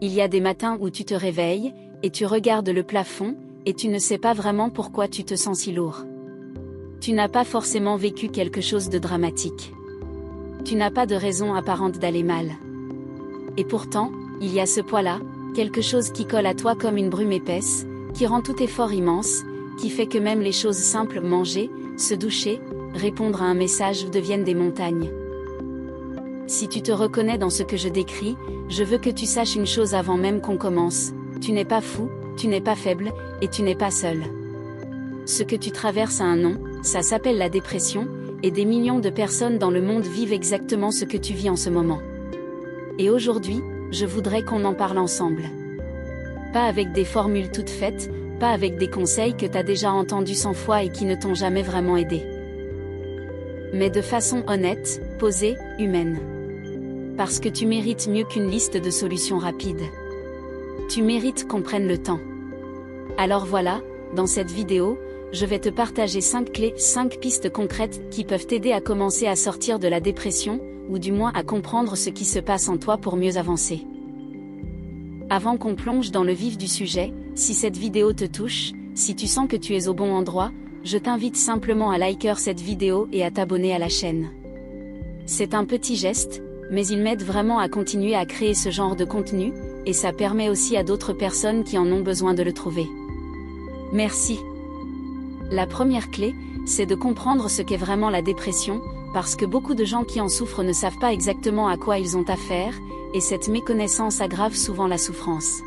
il y a des matins où tu te réveilles, et tu regardes le plafond, et tu ne sais pas vraiment pourquoi tu te sens si lourd. Tu n'as pas forcément vécu quelque chose de dramatique. Tu n'as pas de raison apparente d'aller mal. Et pourtant, il y a ce poids-là, quelque chose qui colle à toi comme une brume épaisse, qui rend tout effort immense, qui fait que même les choses simples, manger, se doucher, répondre à un message deviennent des montagnes. Si tu te reconnais dans ce que je décris, je veux que tu saches une chose avant même qu'on commence, tu n'es pas fou, tu n'es pas faible, et tu n'es pas seul. Ce que tu traverses a un nom, ça s'appelle la dépression, et des millions de personnes dans le monde vivent exactement ce que tu vis en ce moment. Et aujourd'hui, je voudrais qu'on en parle ensemble. Pas avec des formules toutes faites, pas avec des conseils que t'as déjà entendus 100 fois et qui ne t'ont jamais vraiment aidé. Mais de façon honnête, posée, humaine. Parce que tu mérites mieux qu'une liste de solutions rapides. Tu mérites qu'on prenne le temps. Alors voilà, dans cette vidéo, je vais te partager 5 clés, 5 pistes concrètes qui peuvent t'aider à commencer à sortir de la dépression, ou du moins à comprendre ce qui se passe en toi pour mieux avancer. Avant qu'on plonge dans le vif du sujet, si cette vidéo te touche, si tu sens que tu es au bon endroit, je t'invite simplement à liker cette vidéo et à t'abonner à la chaîne. C'est un petit geste, mais il m'aide vraiment à continuer à créer ce genre de contenu, et ça permet aussi à d'autres personnes qui en ont besoin de le trouver. Merci. La première clé, c'est de comprendre ce qu'est vraiment la dépression, parce que beaucoup de gens qui en souffrent ne savent pas exactement à quoi ils ont affaire, et cette méconnaissance aggrave souvent la souffrance.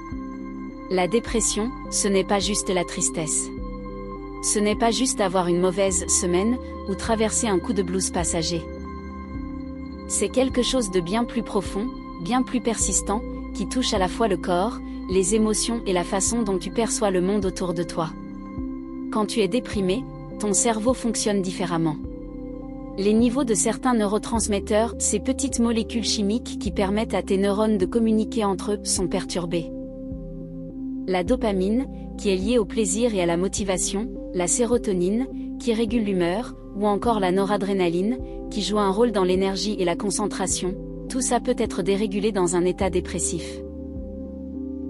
La dépression, ce n'est pas juste la tristesse. Ce n'est pas juste avoir une mauvaise semaine, ou traverser un coup de blues passager. C'est quelque chose de bien plus profond, bien plus persistant, qui touche à la fois le corps, les émotions et la façon dont tu perçois le monde autour de toi. Quand tu es déprimé, ton cerveau fonctionne différemment. Les niveaux de certains neurotransmetteurs, ces petites molécules chimiques qui permettent à tes neurones de communiquer entre eux, sont perturbés. La dopamine, qui est liée au plaisir et à la motivation, la sérotonine, qui régule l'humeur, ou encore la noradrénaline, qui joue un rôle dans l'énergie et la concentration, tout ça peut être dérégulé dans un état dépressif.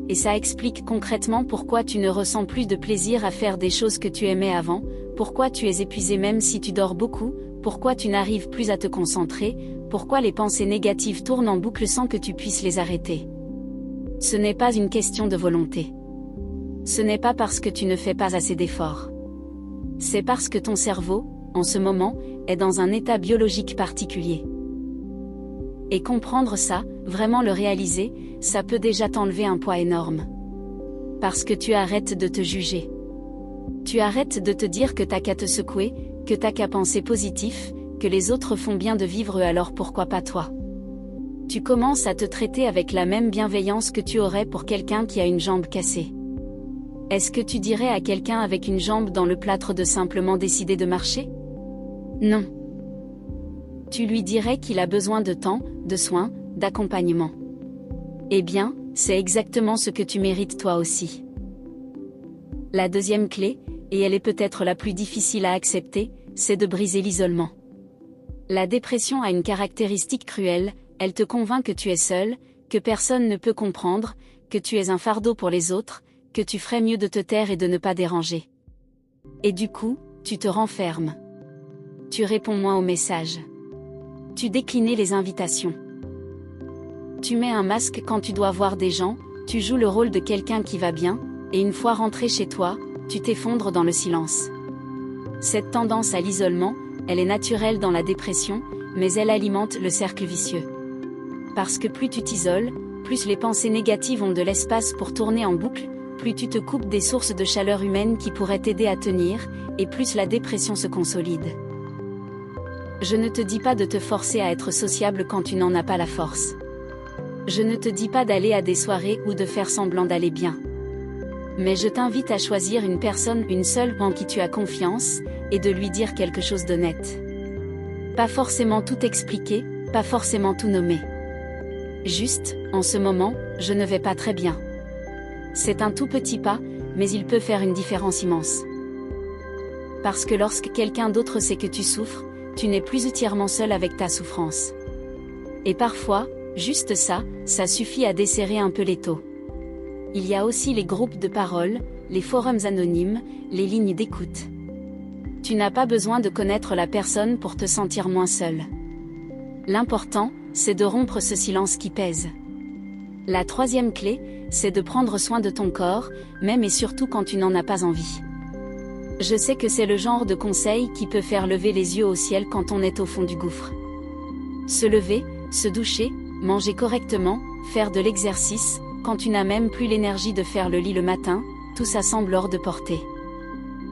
Et ça explique concrètement pourquoi tu ne ressens plus de plaisir à faire des choses que tu aimais avant, pourquoi tu es épuisé même si tu dors beaucoup, pourquoi tu n'arrives plus à te concentrer, pourquoi les pensées négatives tournent en boucle sans que tu puisses les arrêter. Ce n'est pas une question de volonté. Ce n'est pas parce que tu ne fais pas assez d'efforts. C'est parce que ton cerveau, en ce moment, est dans un état biologique particulier. Et comprendre ça, vraiment le réaliser, ça peut déjà t'enlever un poids énorme. Parce que tu arrêtes de te juger. Tu arrêtes de te dire que t'as qu'à te secouer, que t'as qu'à penser positif, que les autres font bien de vivre alors pourquoi pas toi. Tu commences à te traiter avec la même bienveillance que tu aurais pour quelqu'un qui a une jambe cassée. Est-ce que tu dirais à quelqu'un avec une jambe dans le plâtre de simplement décider de marcher? Non. Tu lui dirais qu'il a besoin de temps, de soins, d'accompagnement. Eh bien, c'est exactement ce que tu mérites toi aussi. La deuxième clé, et elle est peut-être la plus difficile à accepter, c'est de briser l'isolement. La dépression a une caractéristique cruelle, elle te convainc que tu es seul, que personne ne peut comprendre, que tu es un fardeau pour les autres, que tu ferais mieux de te taire et de ne pas déranger. Et du coup, tu te renfermes. Tu réponds moins aux messages. Tu déclines les invitations. Tu mets un masque quand tu dois voir des gens, tu joues le rôle de quelqu'un qui va bien, et une fois rentré chez toi, tu t'effondres dans le silence. Cette tendance à l'isolement, elle est naturelle dans la dépression, mais elle alimente le cercle vicieux. Parce que plus tu t'isoles, plus les pensées négatives ont de l'espace pour tourner en boucle, plus tu te coupes des sources de chaleur humaine qui pourraient t'aider à tenir, et plus la dépression se consolide. Je ne te dis pas de te forcer à être sociable quand tu n'en as pas la force. Je ne te dis pas d'aller à des soirées ou de faire semblant d'aller bien. Mais je t'invite à choisir une personne, une seule en qui tu as confiance, et de lui dire quelque chose d'honnête. Pas forcément tout expliquer, pas forcément tout nommer. Juste, en ce moment, je ne vais pas très bien. C'est un tout petit pas, mais il peut faire une différence immense. Parce que lorsque quelqu'un d'autre sait que tu souffres, tu n'es plus entièrement seul avec ta souffrance. Et parfois, juste ça, ça suffit à desserrer un peu l'étau. il y a aussi les groupes de parole, les forums anonymes, les lignes d'écoute. Tu n'as pas besoin de connaître la personne pour te sentir moins seul. L'important, c'est de rompre ce silence qui pèse. La troisième clé, c'est de prendre soin de ton corps, même et surtout quand tu n'en as pas envie. Je sais que c'est le genre de conseil qui peut faire lever les yeux au ciel quand on est au fond du gouffre. Se lever, se doucher, manger correctement, faire de l'exercice, quand tu n'as même plus l'énergie de faire le lit le matin, tout ça semble hors de portée.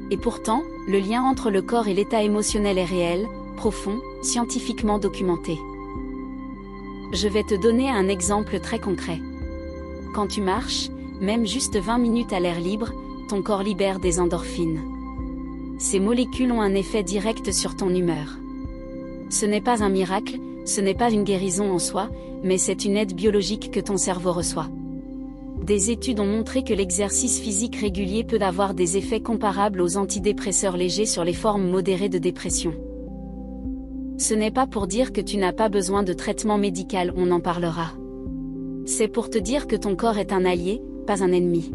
Et pourtant, le lien entre le corps et l'état émotionnel est réel, profond, scientifiquement documenté. Je vais te donner un exemple très concret. Quand tu marches, même juste 20 minutes à l'air libre, ton corps libère des endorphines. Ces molécules ont un effet direct sur ton humeur. Ce n'est pas un miracle, ce n'est pas une guérison en soi, mais c'est une aide biologique que ton cerveau reçoit. Des études ont montré que l'exercice physique régulier peut avoir des effets comparables aux antidépresseurs légers sur les formes modérées de dépression. Ce n'est pas pour dire que tu n'as pas besoin de traitement médical, on en parlera. C'est pour te dire que ton corps est un allié, pas un ennemi.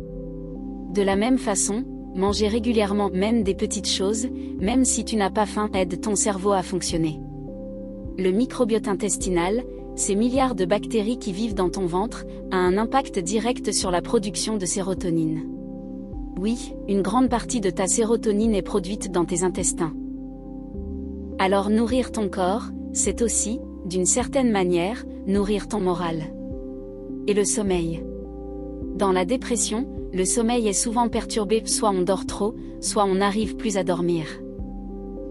De la même façon, manger régulièrement même des petites choses, même si tu n'as pas faim, aide ton cerveau à fonctionner. Le microbiote intestinal, ces milliards de bactéries qui vivent dans ton ventre, a un impact direct sur la production de sérotonine. Oui, une grande partie de ta sérotonine est produite dans tes intestins. Alors nourrir ton corps, c'est aussi, d'une certaine manière, nourrir ton moral. Et le sommeil. Dans la dépression, le sommeil est souvent perturbé, soit on dort trop, soit on n'arrive plus à dormir.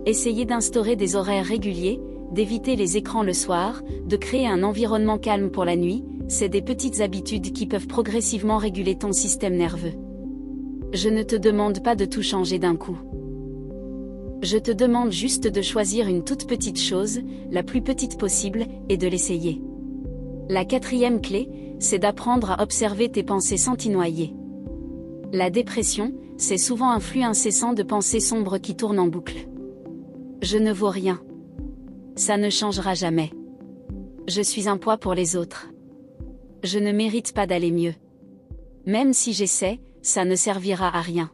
Essayez d'instaurer des horaires réguliers, d'éviter les écrans le soir, de créer un environnement calme pour la nuit, c'est des petites habitudes qui peuvent progressivement réguler ton système nerveux. Je ne te demande pas de tout changer d'un coup. Je te demande juste de choisir une toute petite chose, la plus petite possible, et de l'essayer. La quatrième clé, c'est d'apprendre à observer tes pensées sans t'y noyer. La dépression, c'est souvent un flux incessant de pensées sombres qui tournent en boucle. Je ne vaux rien. Ça ne changera jamais. Je suis un poids pour les autres. Je ne mérite pas d'aller mieux. Même si j'essaie, ça ne servira à rien.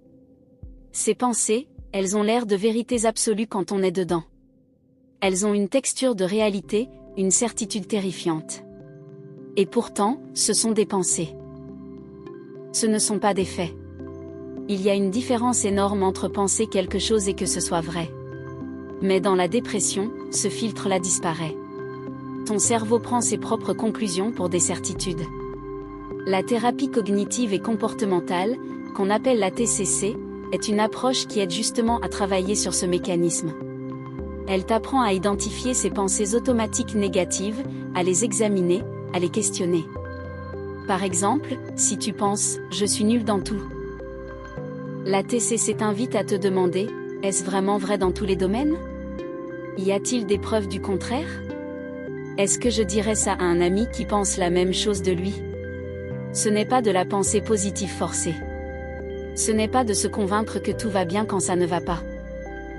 Ces pensées, elles ont l'air de vérités absolues quand on est dedans. Elles ont une texture de réalité, une certitude terrifiante. Et pourtant, ce sont des pensées. Ce ne sont pas des faits. Il y a une différence énorme entre penser quelque chose et que ce soit vrai. Mais dans la dépression, ce filtre-là disparaît. Ton cerveau prend ses propres conclusions pour des certitudes. La thérapie cognitive et comportementale, qu'on appelle la TCC, est une approche qui aide justement à travailler sur ce mécanisme. Elle t'apprend à identifier ces pensées automatiques négatives, à les examiner, à les questionner. Par exemple, si tu penses « je suis nul dans tout », la TCC t'invite à te demander « est-ce vraiment vrai dans tous les domaines ? Y a-t-il des preuves du contraire ? Est-ce que je dirais ça à un ami qui pense la même chose de lui ? » Ce n'est pas de la pensée positive forcée. Ce n'est pas de se convaincre que tout va bien quand ça ne va pas.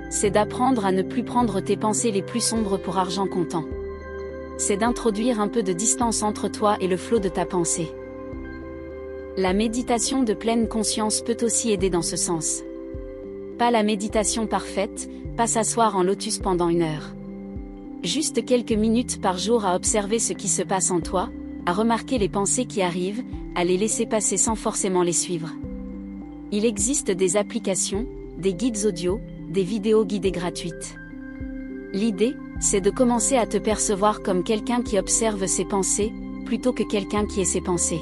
C'est d'apprendre à ne plus prendre tes pensées les plus sombres pour argent comptant. C'est d'introduire un peu de distance entre toi et le flot de ta pensée. La méditation de pleine conscience peut aussi aider dans ce sens. Pas la méditation parfaite, pas s'asseoir en lotus pendant 1 heure. Juste quelques minutes par jour à observer ce qui se passe en toi, à remarquer les pensées qui arrivent, à les laisser passer sans forcément les suivre. Il existe des applications, des guides audio, des vidéos guidées gratuites. L'idée, c'est de commencer à te percevoir comme quelqu'un qui observe ses pensées, plutôt que quelqu'un qui est ses pensées.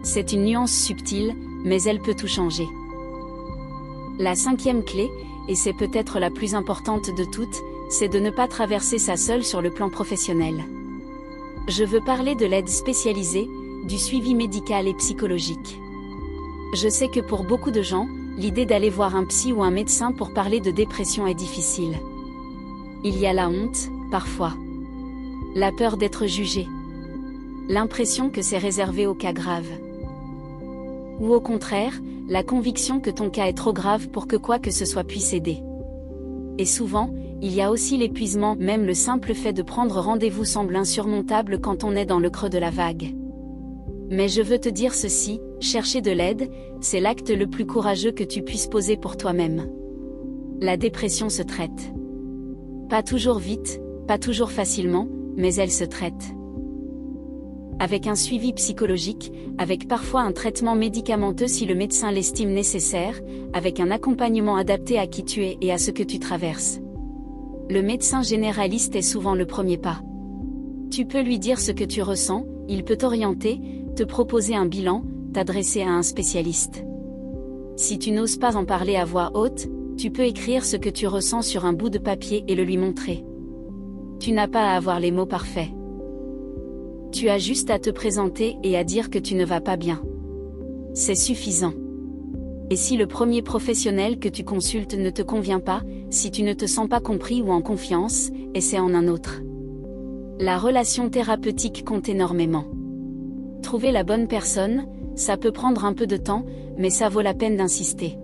C'est une nuance subtile, mais elle peut tout changer. La 5e clé, et c'est peut-être la plus importante de toutes, c'est de ne pas traverser ça seul sur le plan professionnel. Je veux parler de l'aide spécialisée, du suivi médical et psychologique. Je sais que pour beaucoup de gens, l'idée d'aller voir un psy ou un médecin pour parler de dépression est difficile. Il y a la honte, parfois. La peur d'être jugé. L'impression que c'est réservé aux cas graves. Ou au contraire, la conviction que ton cas est trop grave pour que quoi que ce soit puisse aider. Et souvent, il y a aussi l'épuisement, même le simple fait de prendre rendez-vous semble insurmontable quand on est dans le creux de la vague. Mais je veux te dire ceci, chercher de l'aide, c'est l'acte le plus courageux que tu puisses poser pour toi-même. La dépression se traite. Pas toujours vite, pas toujours facilement, mais elle se traite. Avec un suivi psychologique, avec parfois un traitement médicamenteux si le médecin l'estime nécessaire, avec un accompagnement adapté à qui tu es et à ce que tu traverses. Le médecin généraliste est souvent le premier pas. Tu peux lui dire ce que tu ressens, il peut t'orienter, te proposer un bilan, t'adresser à un spécialiste. Si tu n'oses pas en parler à voix haute, tu peux écrire ce que tu ressens sur un bout de papier et le lui montrer. Tu n'as pas à avoir les mots parfaits. Tu as juste à te présenter et à dire que tu ne vas pas bien. C'est suffisant. Et si le premier professionnel que tu consultes ne te convient pas, si tu ne te sens pas compris ou en confiance, essaie en un autre. La relation thérapeutique compte énormément. Trouver la bonne personne, ça peut prendre un peu de temps, mais ça vaut la peine d'insister.